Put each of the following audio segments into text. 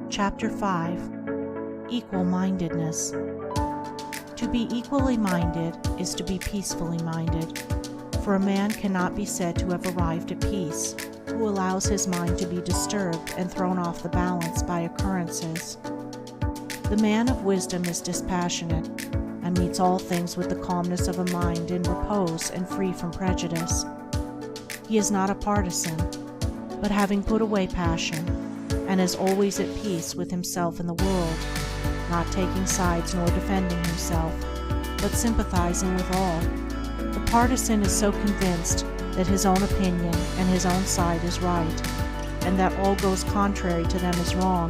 Chapter 5. Equal-mindedness. To be equally minded is to be peacefully minded, for a man cannot be said to have arrived at peace who allows his mind to be disturbed and thrown off the balance by occurrences. The man of wisdom is dispassionate, and meets all things with the calmness of a mind in repose and free from prejudice. He is not a partisan, but having put away passion, and is always at peace with himself and the world, not taking sides nor defending himself, but sympathizing with all. The partisan is so convinced that his own opinion and his own side is right, and that all goes contrary to them is wrong,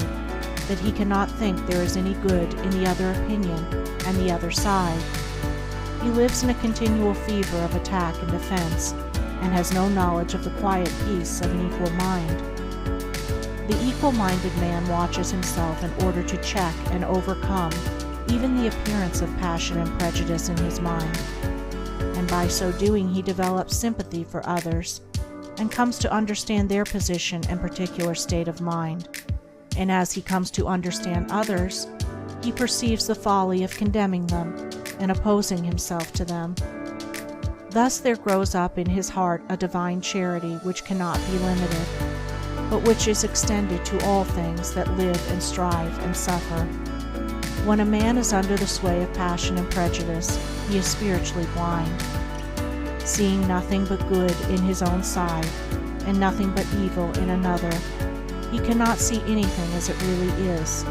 that he cannot think there is any good in the other opinion and the other side. He lives in a continual fever of attack and defense, and has no knowledge of the quiet peace of an equal mind. The equal-minded man watches himself in order to check and overcome even the appearance of passion and prejudice in his mind, and by so doing he develops sympathy for others, and comes to understand their position and particular state of mind. And as he comes to understand others, he perceives the folly of condemning them and opposing himself to them. Thus there grows up in his heart a divine charity which cannot be limited, but which is extended to all things that live and strive and suffer. When a man is under the sway of passion and prejudice, he is spiritually blind, seeing nothing but good in his own side, and nothing but evil in another. He cannot see anything as it really is,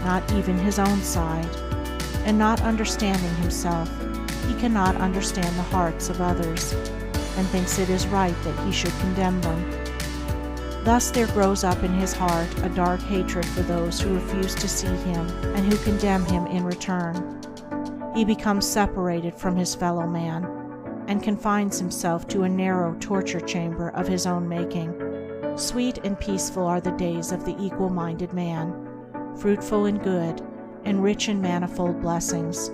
not even his own side, and not understanding himself, he cannot understand the hearts of others, and thinks it is right that he should condemn them. Thus there grows up in his heart a dark hatred for those who refuse to see him and who condemn him in return. He becomes separated from his fellow man, and confines himself to a narrow torture chamber of his own making. Sweet and peaceful are the days of the equal-minded man, fruitful in good, and rich in manifold blessings.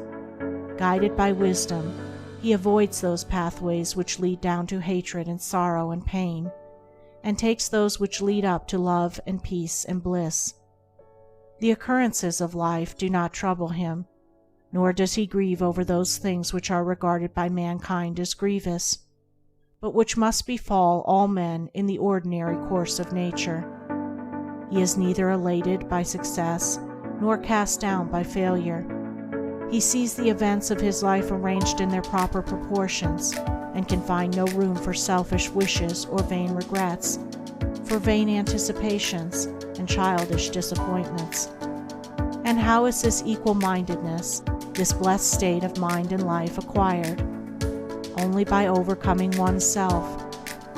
Guided by wisdom, he avoids those pathways which lead down to hatred and sorrow and pain, and takes those which lead up to love and peace and bliss. The occurrences of life do not trouble him, nor does he grieve over those things which are regarded by mankind as grievous, but which must befall all men in the ordinary course of nature. He is neither elated by success nor cast down by failure. He sees the events of his life arranged in their proper proportions, and can find no room for selfish wishes or vain regrets, for vain anticipations and childish disappointments. And how is this equal-mindedness, this blessed state of mind and life, acquired? Only by overcoming oneself,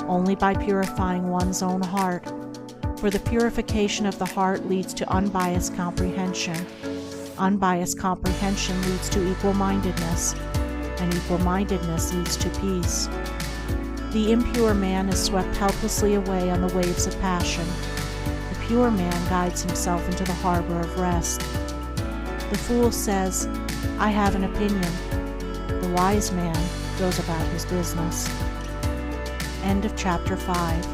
only by purifying one's own heart, for the purification of the heart leads to unbiased comprehension. Unbiased comprehension leads to equal-mindedness, and equal-mindedness leads to peace. The impure man is swept helplessly away on the waves of passion. The pure man guides himself into the harbor of rest. The fool says, "I have an opinion." The wise man goes about his business. End of chapter 5.